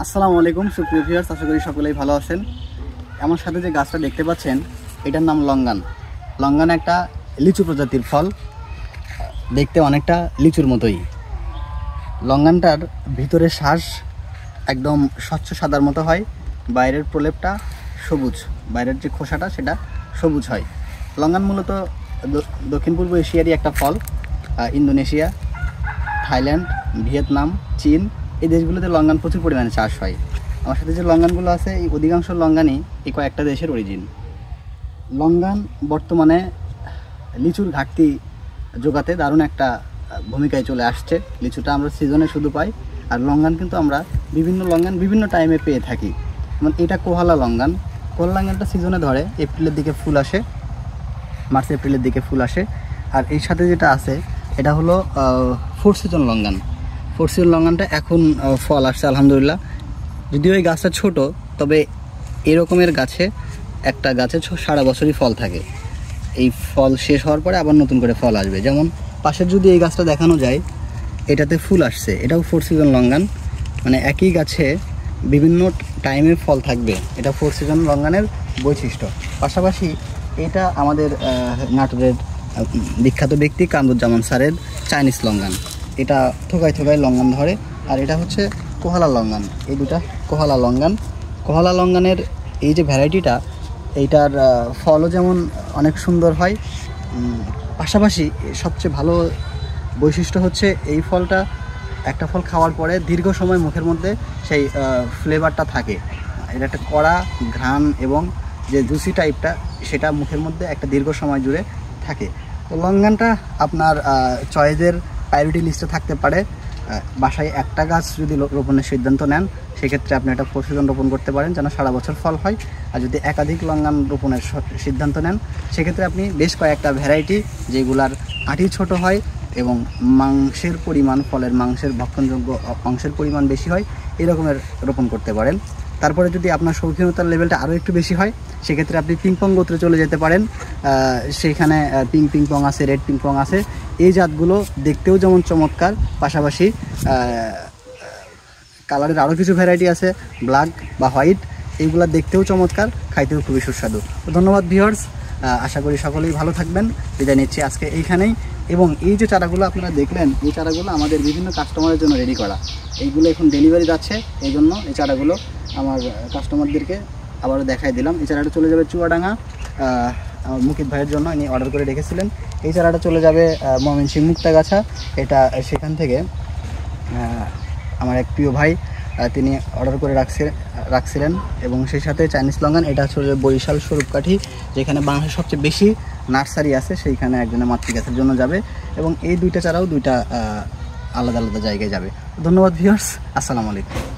আসসালামু আলাইকুম সুপ্রিয় ভিউয়ার্স, আশা করি সকলেই ভালো আছেন। আমার সাথে যে গাছটা দেখতে পাচ্ছেন এটার নাম লঙ্গান। লঙ্গান একটা লিচু প্রজাতির ফল, দেখতে অনেকটা লিচুর মতোই। লঙ্গানটার ভিতরে শ্বাস একদম স্বচ্ছ সাদার মতো হয়, বাইরের প্রলেপটা সবুজ, বাইরের যে খোসাটা সেটা সবুজ হয়। লঙ্গান মূলত দক্ষিণ পূর্ব এশিয়ারই একটা ফল। ইন্দোনেশিয়া, থাইল্যান্ড, ভিয়েতনাম, চীন এই দেশগুলোতে লঙ্গান প্রচুর পরিমাণে চাষ হয়। আমার সাথে যে লঙ্গানগুলো আছে এই অধিকাংশ লঙ্গানই এই কয়েকটা দেশের অরিজিন। লঙ্গান বর্তমানে লিচুর ঘাটতি যোগাতে দারুণ একটা ভূমিকায় চলে আসছে। লিচুটা আমরা সিজনে শুধু পাই, আর লঙ্গান কিন্তু আমরা বিভিন্ন লঙ্গান বিভিন্ন টাইমে পেয়ে থাকি। যেমন এটা কোহালা লঙ্গান। কোহালা লঙ্গানটা সিজনে ধরে এপ্রিলের দিকে ফুল আসে, মার্চ এপ্রিলের দিকে ফুল আসে। আর এর সাথে যেটা আছে এটা হলো four season longan. Four season লঙ্গানটা এখন ফল আসছে আলহামদুলিল্লাহ। যদিও এই গাছটা ছোট, তবে এরকমের গাছে একটা গাছে সারা বছরই ফল থাকে। এই ফল শেষ হওয়ার পরে আবার নতুন করে ফল আসবে। যেমন পাশের যদি এই গাছটা দেখানো যায়, এটাতে ফুল আসছে, এটাও ফোর সিজন লঙ্গান। মানে একই গাছে বিভিন্ন টাইমে ফল থাকবে, এটা ফোর সিজন লঙ্গানের বৈশিষ্ট্য। পাশাপাশি এটা আমাদের নাটোরের বিখ্যাত ব্যক্তি কামরুজ্জামান স্যারের চাইনিজ লঙ্গান। এটা থোকায় থোকায় লঙ্গান ধরে। আর এটা হচ্ছে কোহালা লঙ্গান। এই দুটা কোহালা লঙ্গান। কোহালা লঙ্গানের এই যে ভ্যারাইটিটা, এইটার ফলও যেমন অনেক সুন্দর হয়, পাশাপাশি সবচেয়ে ভালো বৈশিষ্ট্য হচ্ছে এই ফলটা একটা ফল খাওয়ার পরে দীর্ঘ সময় মুখের মধ্যে সেই ফ্লেভারটা থাকে। এটা একটা কড়া ঘ্রাণ এবং যে জুসি টাইপটা সেটা মুখের মধ্যে একটা দীর্ঘ সময় জুড়ে থাকে। তো লঙ্গানটা আপনার চয়েসের প্রায়োরিটি লিস্টে থাকতে পারে। বাসায় একটা গাছ যদি রোপণের সিদ্ধান্ত নেন, সেক্ষেত্রে আপনি একটা ফোর সিজন রোপণ করতে পারেন যেন সারা বছর ফল হয়। আর যদি একাধিক লঙ্গান রোপণের সিদ্ধান্ত নেন, সেক্ষেত্রে আপনি বেশ কয়েকটা ভ্যারাইটি যেগুলার আঁটি ছোট হয় এবং মাংসের পরিমাণ, ফলের মাংসের ভক্ষণযোগ্য অংশের পরিমাণ বেশি হয়, এই রকমের রোপণ করতে পারেন। তারপরে যদি আপনার শৌখিনতার লেভেলটা আরও একটু বেশি হয়, সেক্ষেত্রে আপনি পিংপং গোত্রে চলে যেতে পারেন। সেইখানে পিংপং আছে, রেড পিংপং আছে। এই জাতগুলো দেখতেও যেমন চমৎকার, পাশাপাশি কালারের আরও কিছু ভ্যারাইটি আছে, ব্ল্যাক বা হোয়াইট। এইগুলো দেখতেও চমৎকার, খাইতেও খুবই সুস্বাদু। তো ধন্যবাদ ভিউয়ার্স, আশা করি সকলেই ভালো থাকবেন। বিদায় নিচ্ছি আজকে এইখানেই। এবং এই যে চারাগুলো আপনারা দেখলেন, এই চারাগুলো আমাদের বিভিন্ন কাস্টমারের জন্য রেডি করা। এইগুলো এখন ডেলিভারি যাচ্ছে, এই জন্য এই চারাগুলো আমার কাস্টমারদেরকে আবারও দেখাই দিলাম। এই চারাটা চলে যাবে চুয়াডাঙ্গা, আমার মুকিত ভাইয়ের জন্য, ইনি অর্ডার করে রেখেছিলেন। এই চারাটা চলে যাবে ময়মনসিংহ মুক্তাগাছা। এটা সেখান থেকে আমার এক প্রিয় ভাই তিনি অর্ডার করে রাখছিলেন। এবং সেই সাথে চাইনিজ লঙ্গান, এটা হচ্ছে বরিশাল স্বরূপকাঠি, যেখানে বাংলাদেশের সবচেয়ে বেশি নার্সারি আছে, সেইখানে একজনের মাতৃগাছের জন্য যাবে। এবং এই দুইটা চারাও দুইটা আলাদা আলাদা জায়গায় যাবে। ধন্যবাদ ভিউয়ার্স, আসসালামু আলাইকুম।